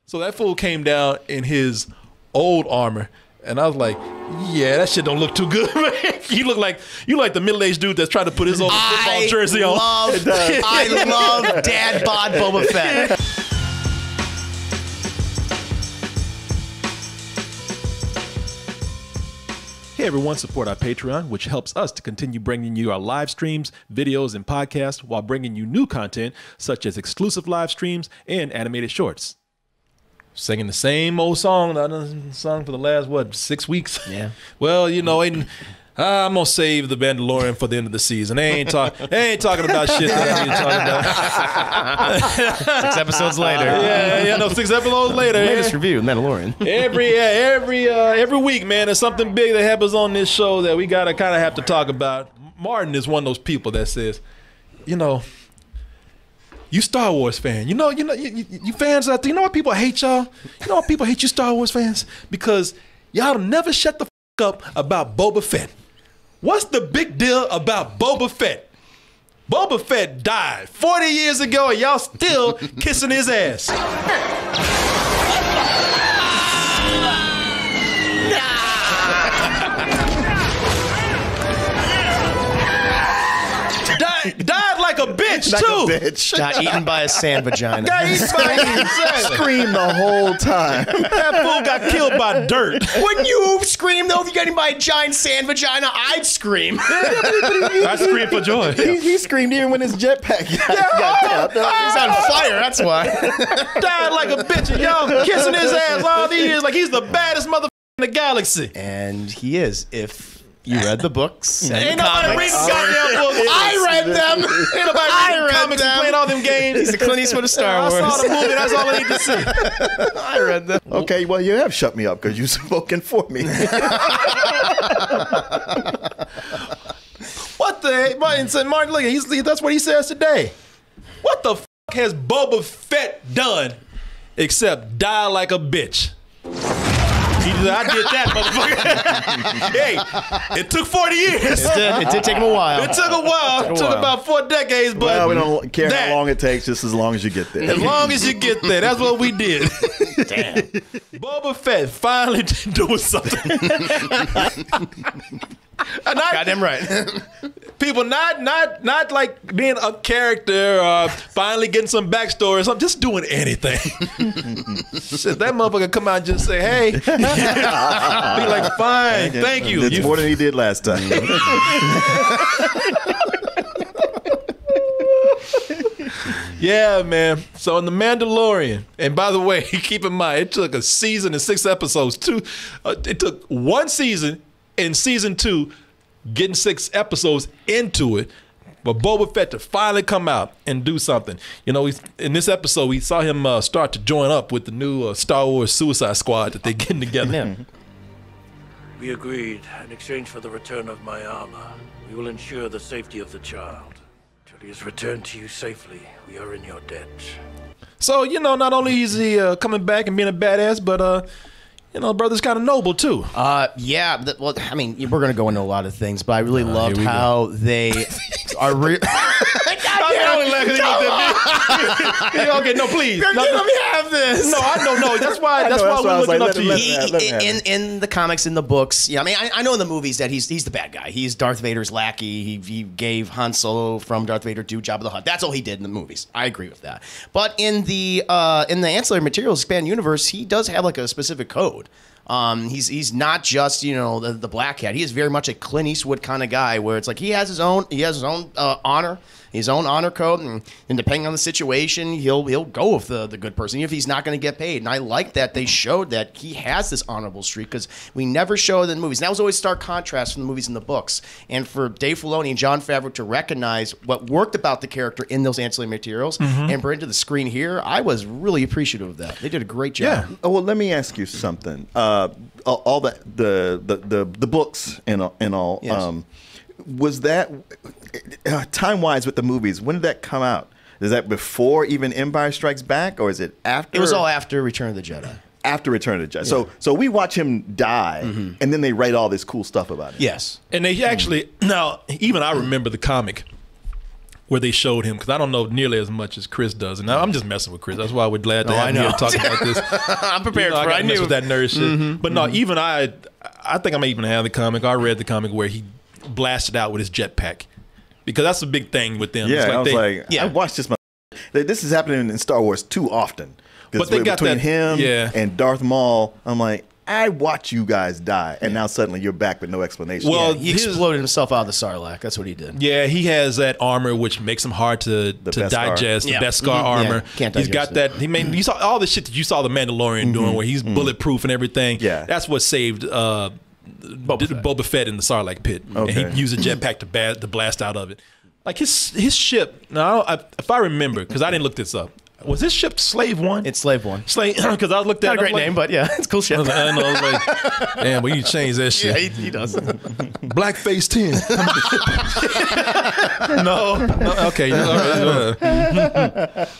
So that fool came down in his old armor, and I was like, yeah, that shit don't look too good, man. You like the middle-aged dude that's trying to put his old football jersey on. I love Dad Bod Boba Fett. Hey everyone, support our Patreon, which helps us to continue bringing you our live streams, videos, and podcasts while bringing you new content such as exclusive live streams and animated shorts. Singing the same old song, for the last, 6 weeks? Yeah. Well, you know, I'm going to save the Mandalorian for the end of the season. They ain't talking about shit that I need to talk about. 6 episodes later. Yeah, 6 episodes later. Latest review, Mandalorian. Every week, man, there's something big that happens on this show that we gotta kind of have to talk about. Martin is one of those people that says, you Star Wars fan, you fans out there, you know why people hate y'all? You know why people hate you Star Wars fans? Because y'all never shut the f up about Boba Fett. What's the big deal about Boba Fett? Boba Fett died 40 years ago and y'all still kissing his ass. Died like a bitch, too. Got eaten by a sand vagina. Got eaten by a vagina. Screamed the whole time. That fool got killed by dirt. Wouldn't you scream, though, if you got eaten by a giant sand vagina? I'd scream. I scream for joy. He screamed even when his jetpack got He's on fire, that's why. Died like a bitch and y'all kissing his ass all these years like he's the baddest motherfucker in the galaxy. And he is, if you read the books. Ain't nobody reading goddamn books. I read them. Ain't nobody reading comics and playing all them games. He's the Clint Eastwood of Star Wars. I saw the movie. That's all I need to see. I read them. Okay, well, you have shut me up because you've spoken for me. What the? Martin, look, that's what he says today. What the f has Boba Fett done except die like a bitch? I did that, motherfucker. Hey, it took 40 years. It did take him a while. It took a while. It took about 4 decades, but well, we don't care how long it takes, just as long as you get there. As long as you get there. That's what we did. Damn. Boba Fett finally doing something. Goddamn right. People not like being a character or finally getting some backstory or something, just doing anything. Shit, that motherfucker come out and just say, hey. Be like, fine, thank you. It's more than he did last time. Yeah, man. So in The Mandalorian, and by the way, keep in mind, it took a season and 6 episodes. It took 1 season in season 2, getting 6 episodes into it, but Boba Fett to finally come out and do something. You know, in this episode, we saw him start to join up with the new Star Wars Suicide Squad that they're getting together. We agreed, in exchange for the return of my armor, we will ensure the safety of the child. Till he is returned to you safely, we are in your debt. So, not only is he coming back and being a badass, but brother's kind of noble too. Yeah. Well, I mean, we're gonna go into a lot of things, but I really loved how they are. Okay, no, please. Let me have this. No, I don't know. That's why we're looking up to you. In the comics, in the books, I mean, I know in the movies that he's the bad guy. He's Darth Vader's lackey. He gave Han Solo from Darth Vader to Jabba the Hutt. That's all he did in the movies. I agree with that. But in the ancillary materials expanded universe, he does have like a specific code. He's not just the black cat. He is very much a Clint Eastwood kind of guy, where it's like he has his own honor, his own honor code, and depending on the situation, he'll go with the good person, even if he's not going to get paid. And I like that they showed that he has this honorable streak, because we never show it in the movies. And that was always stark contrast from the movies and the books. And for Dave Filoni and Jon Favreau to recognize what worked about the character in those ancillary materials and bring it to the screen here, I was really appreciative of that. They did a great job. Yeah. Oh, well, let me ask you something. All the books and all. Yes. Was that time-wise with the movies? When did that come out? Is that before even Empire Strikes Back, or is it after? It was all after Return of the Jedi. After Return of the Jedi. Yeah. So we watch him die, and then they write all this cool stuff about it. Yes. And they actually, now, even I remember the comic. where they showed him, because I don't know nearly as much as Chris does, and I'm just messing with Chris. That's why we're glad to have him here to talk about this. I'm prepared for it. I mess with that nerd shit. But no, even I think I may even have the comic. I read the comic where he blasted out with his jetpack, because that's a big thing with them. Yeah, It's like I watched this. This is happening in Star Wars too often. But they got between that, him and Darth Maul, I'm like, I watch you guys die, and now suddenly you're back with no explanation. Well, he exploded himself out of the Sarlacc. That's what he did. Yeah, he has that armor which makes him hard to digest. The Beskar armor. Can't He's digest got that. You saw all the shit that you saw the Mandalorian doing, where he's bulletproof and everything. Yeah, that's what saved Boba Fett in the Sarlacc pit. Okay. And he used a jetpack to blast out of it. Like his ship. Now, if I remember, because I didn't look this up. Was this ship Slave One? It's Slave One. Because I looked at Not a great name, but yeah, it's a cool ship. I know, like, damn, but you change that shit. Yeah, he does. Blackface 10. No, okay.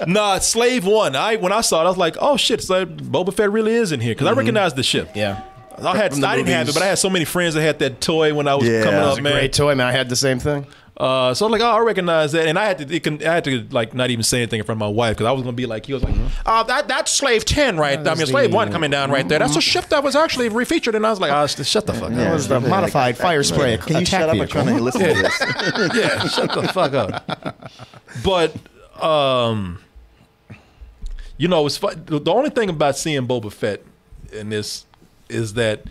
Nah, Slave One. When I saw it, I was like, oh shit, so Boba Fett really is in here, because I recognized the ship. Yeah. I didn't have it, but I had so many friends that had that toy when I was coming It up, was a man. great toy, man. I had the same thing. So I'm like, oh, I recognize that, and I had to like not even say anything in front of my wife, because I was gonna be like, he was like, that's Slave 10 right there. I mean, Slave 1 coming down right there. That's a ship that was actually refeatured, and I was like, oh, shut the fuck up. That was the modified fire spray. Can you shut up? I'm trying to listen to this. Yeah, shut the fuck up. But it's fun. The only thing about seeing Boba Fett in this is that.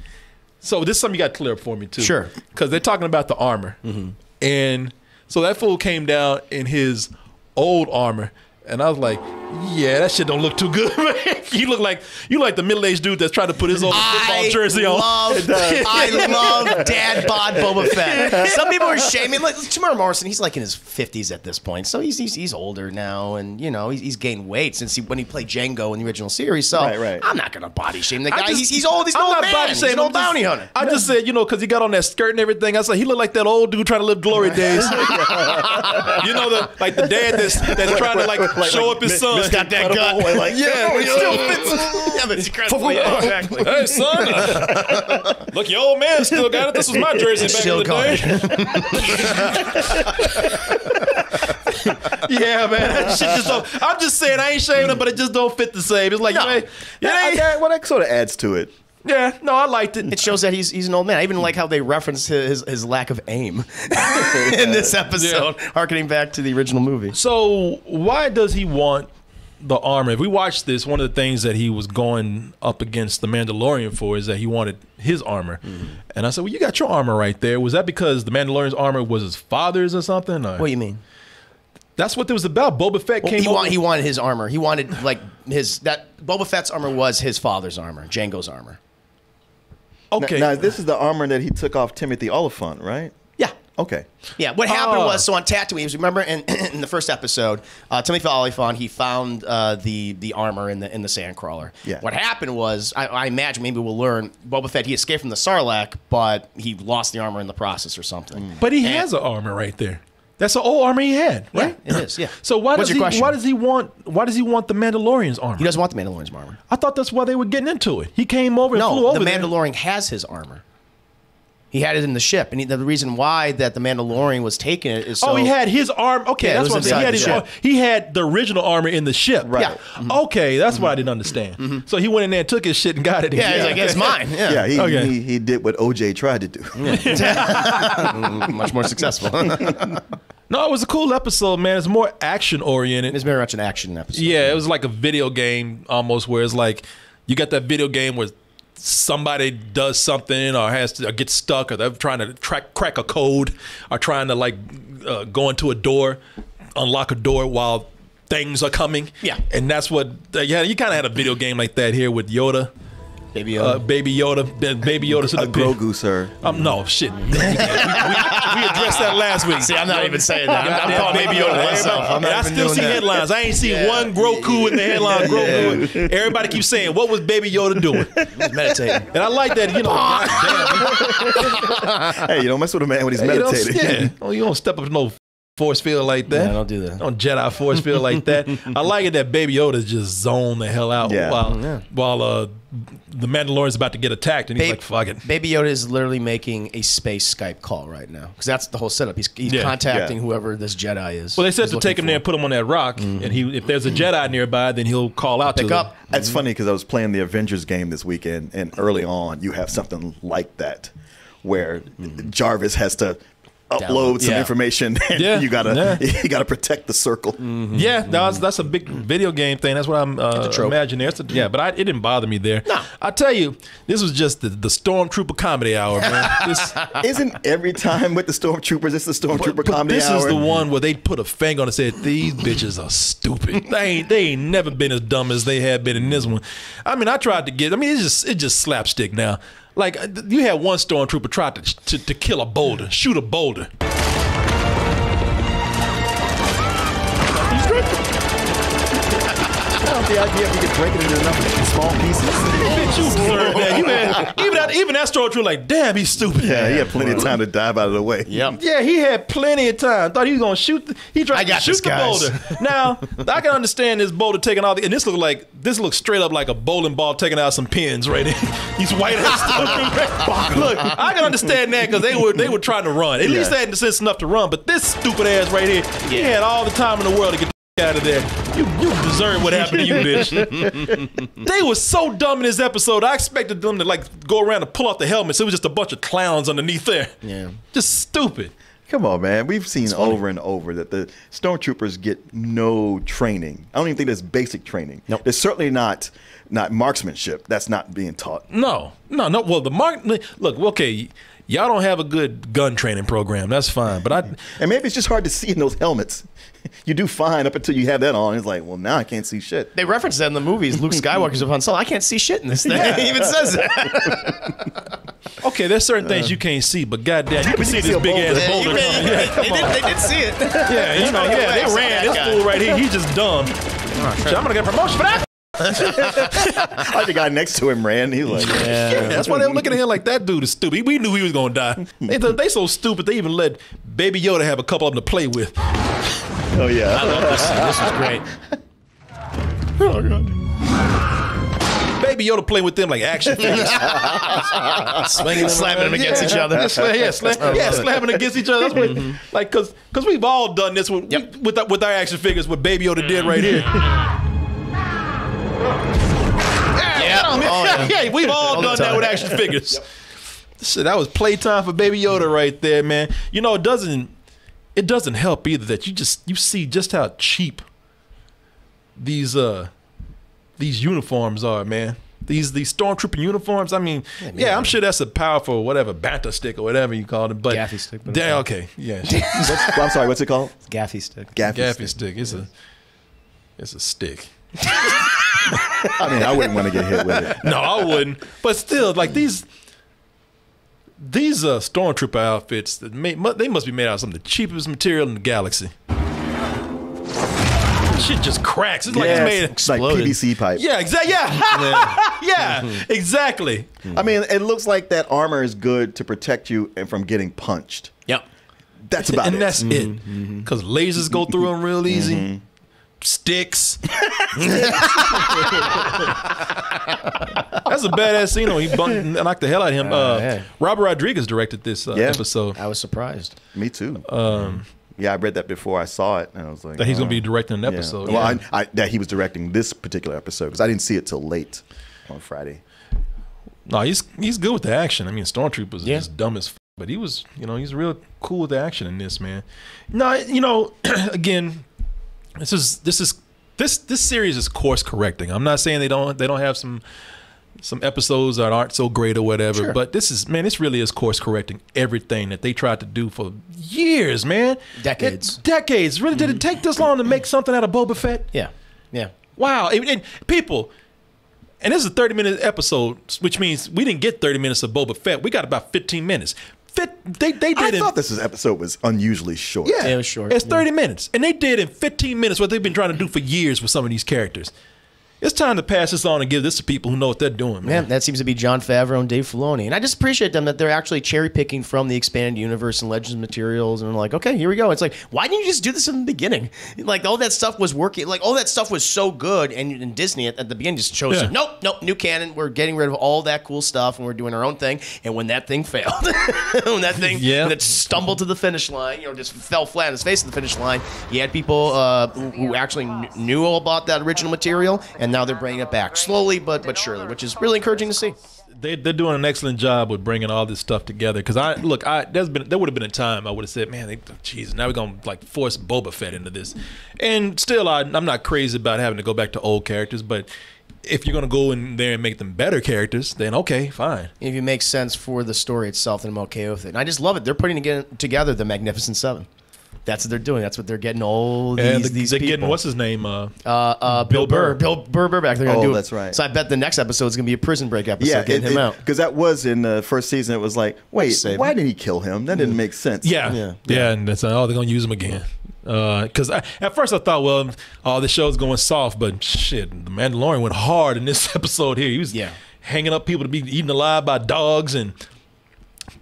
So this is something you got to clear up for me too. Sure. Because they're talking about the armor, and so that fool came down in his old armor, and I was like, yeah, that shit don't look too good, man. You look like the middle-aged dude that's trying to put his old football jersey on. I love Dad Bod Boba Fett. Some people are shaming. Like Tamara Morrison, he's like in his 50s at this point, so he's older now, and he's gained weight since when he played Django in the original series. So right. I'm not gonna body shame the guy. He's old. He's an old man. He's an old bounty hunter. I just said, because he got on that skirt and everything. I said he looked like that old dude trying to live glory days. The dad that's trying to show up his son. He's got that gut. Like, yeah, it still fits. Yeah, but incredibly, exactly. Hey, son. Look, your old man still got it. This was my jersey back in the day. Yeah, man. That shit just don't. I'm just saying, I ain't shaming him, but it just don't fit the same. It's like, that sort of adds to it. Yeah, no, I liked it. It shows that he's an old man. I even like how they reference his lack of aim in this episode, harkening back to the original movie. So why does he want the armor? If we watch this, one of the things that he was going up against the Mandalorian for is that he wanted his armor. And I said, well, you got your armor right there. Was that because the Mandalorian's armor was his father's or something? Or? What do you mean? That's what it was about. Boba Fett came over. He wanted his armor. He wanted Boba Fett's armor was his father's armor, Django's armor. Okay. Now, this is the armor that he took off Timothy Oliphant, right? Yeah. Okay. Yeah. What happened was, so on Tatooine, remember in the first episode, Timothy Oliphant, he found the armor in the sandcrawler. Yeah. What happened was, I imagine maybe we'll learn, Boba Fett, he escaped from the Sarlacc, but he lost the armor in the process or something. But he has an armor right there. That's an old armor he had, right? Yeah, it is. Yeah. So why does he want the Mandalorian's armor? He doesn't want the Mandalorian's armor. I thought that's why they were getting into it. He came over and flew over the there. Mandalorian has his armor. He had it in the ship, and the reason why that the Mandalorian was taking it is so... he had his armor. Okay, that's what I'm saying. He had the original armor in the ship. Right. Yeah. Okay, that's what I didn't understand. So he went in there and took his shit and got it. Yeah, he's like, it's mine. Yeah, he did what OJ tried to do. Much more successful. No, it was a cool episode, man. It's more action oriented. It's very much an action episode. Yeah, it was like a video game almost, where it's like you got that video game where somebody does something or gets stuck, or they're trying to crack a code, or trying to go into a door, unlock a door while things are coming. Yeah. And that's what you kind of had a video game like that here with Yoda. Baby Yoda. Baby Yoda. A Grogu, sir. No, shit. we addressed that last week. See, I'm not even saying that. I'm calling Baby Yoda myself. I still see headlines. I ain't seen one Grogu in the headline. Grogu. Everybody keeps saying, what was Baby Yoda doing? He was meditating. And I like that, Hey, you don't mess with a man when he's meditating. You don't step up to no force field like that. Yeah, don't do that. Don't Jedi force field like that. I like it that Baby Yoda just zoned the hell out while the Mandalorian's about to get attacked, and he's like, "Fuck it." Baby Yoda is literally making a space Skype call right now because that's the whole setup. He's contacting whoever this Jedi is. Well, they said to take him there and put him on that rock, and if there's a Jedi nearby, then he'll call out Pick to up. them. That's funny because I was playing the Avengers game this weekend, and early on, you have something like that where Jarvis has to upload some information, and you gotta protect the circle. Yeah, that's a big video game thing. That's what I'm imagining. But it didn't bother me there. No. I tell you, this was just the Stormtrooper comedy hour, man. Isn't every time with the Stormtroopers, it's the Stormtrooper comedy this hour? This is the one where they put a finger on it and said, these bitches are stupid. They ain't never been as dumb as they have been in this one. I mean, it's just slapstick now. Like, you had one Stormtrooper try to kill a boulder, shoot a boulder. The idea if you could break it into enough small pieces. Bitch, you deserve that. Even that Stormtrooper, like, damn, he's stupid. Yeah, he had plenty of time to dive out of the way. Yep. Yeah, he had plenty of time. Thought he was gonna shoot. He tried to shoot the boulder. Now I can understand this boulder taking all the. And this looks straight up like a bowling ball taking out some pins right here. These white ass Stormtroopers. Look, I can understand that because they were trying to run. At least they had the sense enough to run. But this stupid ass right here, he had all the time in the world to get out of there. You deserve what happened to you, bitch. They were so dumb in this episode. I expected them to like go around and pull off the helmets. It was just a bunch of clowns underneath there. Yeah. Just stupid. Come on, man. We've seen over and over that the Stormtroopers get no training. I don't even think there's basic training. Nope. There's certainly not marksmanship. That's not being taught. No. Well, look, okay, y'all don't have a good gun training program. That's fine. But and maybe it's just hard to see in those helmets. You do fine up until you have that on. It's like, well, now I can't see shit. They reference that in the movies. Luke Skywalker's up on Solo. I can't see shit in this thing. He even says that. Okay, there's certain things you can't see, but goddamn, you can see this big ass boulder. They did see it. Yeah, they ran this fool right here. He's just dumb. I'm gonna get a promotion for that. Like the guy next to him ran. He was like, yeah, that's why they were looking at him like that dude is stupid. We knew he was gonna die. They so stupid. They even let Baby Yoda have a couple of them to play with. oh yeah. I love this. This is great. Oh god. Baby Yoda playing with them like action figures. Swinging, slapping them against each other. Slapping against each other. That's what, like, because we've all done this with our action figures. What Baby Yoda did right here. Yeah, we've all done that with action figures. Shit, that was playtime for Baby Yoda right there, man. You know, it doesn't help either that you see just how cheap these uniforms are, man. These Stormtrooper uniforms. I mean, I'm sure that's a powerful whatever banter stick or whatever you call it. But gaffy stick. Okay, yeah. I'm sorry. What's it called? Gaffy stick. Gaffy stick. It's a stick. I mean, I wouldn't want to get hit with it. No, I wouldn't. But still, like these Stormtrooper outfits, they must be made out of some of the cheapest material in the galaxy. Shit just cracks. It's like it's made exploded. Like PVC pipe. Yeah, exactly. Yeah, exactly. I mean, it looks like that armor is good to protect you from getting punched. Yep. That's about it. And that's it. Because lasers go through them real easy. Sticks. That's a badass scene. He bumped and knocked the hell out of him. Robert Rodriguez directed this episode. I was surprised. Me too. Yeah, I read that before I saw it, and I was like, that he's going to be directing an episode. Well, that he was directing this particular episode because I didn't see it till late on Friday. No, he's good with the action. I mean, Stormtroopers are just dumb as but he was, he's real cool with the action in this, man. No, again, this series is course correcting. I'm not saying they don't have some episodes that aren't so great or whatever, but this really is course correcting everything that they tried to do for years, man. Decades. Really, did it take this long to make something out of Boba Fett? Yeah. Wow. And people, and this is a 30-minute episode, which means we didn't get 30 minutes of Boba Fett. We got about 15 minutes. They did. I thought this episode was unusually short. Yeah, it was short. It's 30 minutes, and they did in 15 minutes what they've been trying to do for years with some of these characters. it's time to pass this on and give this to people who know what they're doing, man. That seems to be Jon Favreau and Dave Filoni. And I just appreciate them that they're actually cherry picking from the expanded universe and Legends materials. And like, okay, here we go. It's like, why didn't you just do this in the beginning? Like, all that stuff was working. Like, all that stuff was so good. And Disney at the beginning just chose, nope, new canon. We're getting rid of all that cool stuff and we're doing our own thing. And when that thing failed, when that stumbled to the finish line, just fell flat on his face at the finish line, you had people who actually knew all about that original material, and now they're bringing it back slowly but surely, which is really encouraging to see. They're doing an excellent job with bringing all this stuff together. Because there would have been a time I would have said, man, geez, now we're gonna like force Boba Fett into this, and still I'm not crazy about having to go back to old characters, but if you're gonna go in there and make them better characters, then okay, fine. If it makes sense for the story itself, then I'm okay with it. And I just love it. They're putting together the Magnificent Seven. That's what they're doing. That's what they're getting all these they're people. Getting, what's his name? Bill Burr. Bill Burr back. They're going to do it. That's right. So I bet the next episode is going to be a Prison Break episode, getting him out. Because that was in the first season. It was like, wait, why didn't he kill him? That didn't make sense. Yeah. And that's they're going to use him again. Because at first I thought, well, the show's going soft, but shit, the Mandalorian went hard in this episode here. He was hanging up people to be eaten alive by dogs and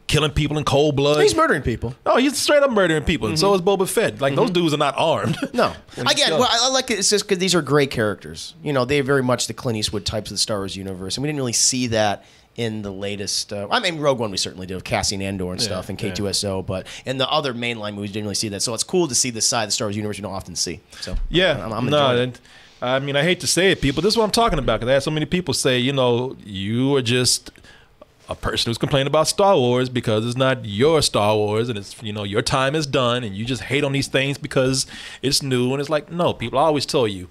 killing people in cold blood. He's murdering people. Oh, he's straight up murdering people. And so is Boba Fett. Like, those dudes are not armed. No. I like it. It's just because these are great characters. They're very much the Clint Eastwood types of the Star Wars universe. And we didn't really see that in the latest. Rogue One we certainly did with Cassian Andor and stuff and K2SO. But in the other mainline movies, we didn't really see that. So it's cool to see this side of the Star Wars universe you don't often see. So I'm enjoying it. I mean, I hate to say it, people. This is what I'm talking about. Because I had so many people say, you are just a person who's complaining about Star Wars because it's not your Star Wars and it's, your time is done and you just hate on these things because it's new. And it's like, no, people, I always tell you,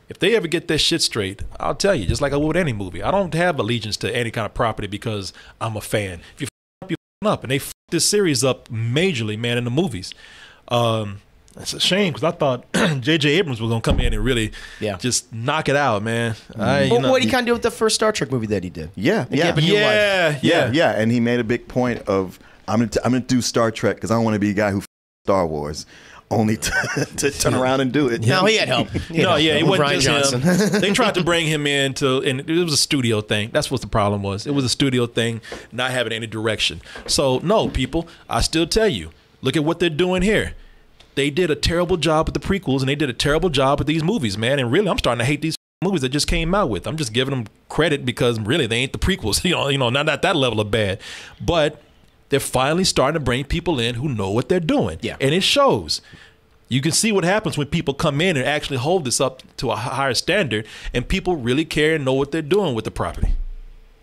if they ever get that shit straight, I'll tell you, just like I would with any movie. I don't have allegiance to any kind of property because I'm a fan. If you f up, and they f this series up majorly, man, in the movies. It's a shame because I thought J.J. Abrams was going to come in and really just knock it out, man. What did he kind of do with the first Star Trek movie that he did? Yeah. And he made a big point of, I'm gonna do Star Trek because I don't want to be a guy who Star Wars, only to turn around and do it. No, he had help. It wasn't just him. They tried to bring him in and it was a studio thing. That's what the problem was. It was a studio thing, not having any direction. So, no, people, I still tell you, look at what they're doing here. They did a terrible job with the prequels, and they did a terrible job with these movies, man. And really, I'm starting to hate these movies that just came out with. I'm just giving them credit because really they ain't the prequels. Not at that level of bad. But they're finally starting to bring people in who know what they're doing. Yeah. And it shows. You can see what happens when people come in and actually hold this up to a higher standard, and people really care and know what they're doing with the property.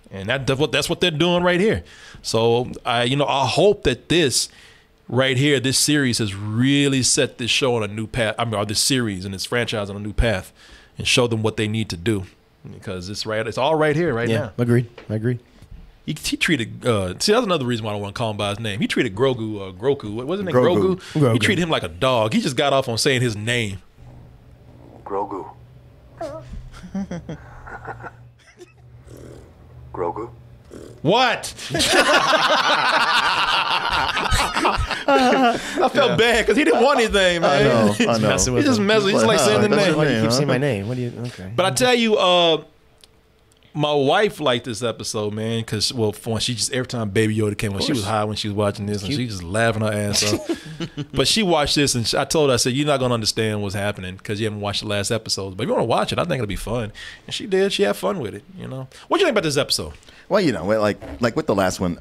And that's what they're doing right here. So I hope that this right here, this series has really set this show on a new path. Or this series and this franchise on a new path, and show them what they need to do, because it's all right here right now. Agreed. I agree. He treated. That's another reason why I don't want to call him by his name. He treated Grogu. What was his name? Grogu. He treated him like a dog. He just got off on saying his name. Grogu. Grogu. What? I felt bad because he didn't want anything, man. I know. He's just messing. He's like saying the name. Why do you keep saying my name? What do you? Okay. But I tell you, my wife liked this episode, man, because for one, she just every time Baby Yoda came on, she was high when she was watching this, and she just laughing her ass off. But she watched this, and I told her, I said, "You're not gonna understand what's happening because you haven't watched the last episode. But if you want to watch it, I think it'll be fun." And she did. She had fun with it. What do you think about this episode? Well, like with the last one,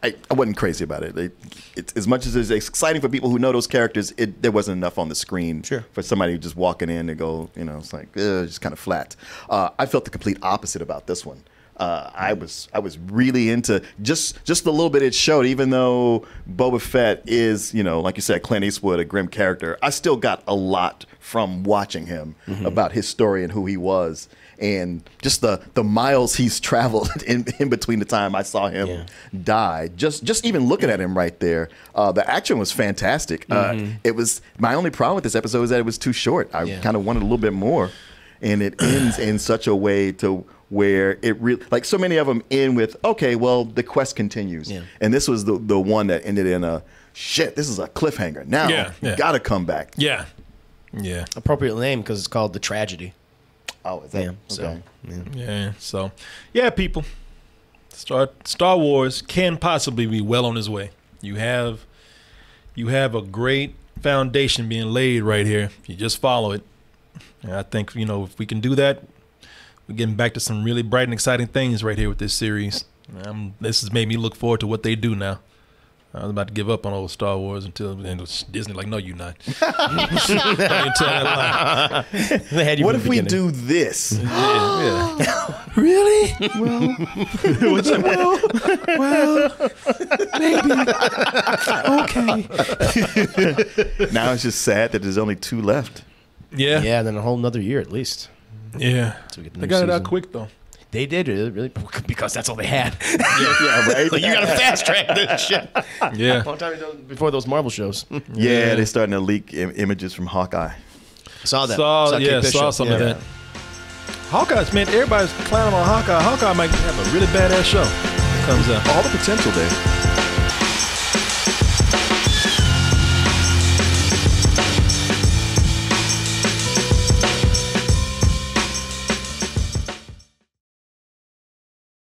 I wasn't crazy about it. It's as much as it's exciting for people who know those characters, there wasn't enough on the screen for somebody just walking in and go, it's like just kind of flat. I felt the complete opposite about this one. I was really into just the little bit it showed. Even though Boba Fett is, like you said, Clint Eastwood, a grim character, I still got a lot from watching him about his story and who he was. And just the miles he's traveled in between the time I saw him die. Just even looking at him right there, the action was fantastic. It was my only problem with this episode is that it was too short. I kind of wanted a little bit more, and it ends in such a way to where it really, like so many of them end with, okay, well the quest continues, and this was the one that ended in a shit. This is a cliffhanger. Now you got to come back. Yeah. Appropriate name because it's called The Tragedy. Oh, is that okay? So, Yeah. So, yeah, people. Star Wars can possibly be well on his way. You have a great foundation being laid right here. If you just follow it. And I think, if we can do that, we're getting back to some really bright and exciting things right here with this series. This has made me look forward to what they do now. I was about to give up on old Star Wars until Disney like, no, you're not. Don't even tell that lie. What if we do this? Yeah. Really? Well, maybe. Okay. Now it's just sad that there's only 2 left. Yeah. Yeah, then a whole nother year at least. Yeah. So we get the They new got it out season. quick, though. They did really because that's all they had. Yeah, right. Like, you got to fast track this shit. Yeah. Long time before those Marvel shows. Yeah, they're starting to leak images from Hawkeye. Saw that. Saw Kate Bishop. some of that. Hawkeye's, man, everybody's clowning on Hawkeye. Hawkeye might have a really badass show that comes out. All the potential there.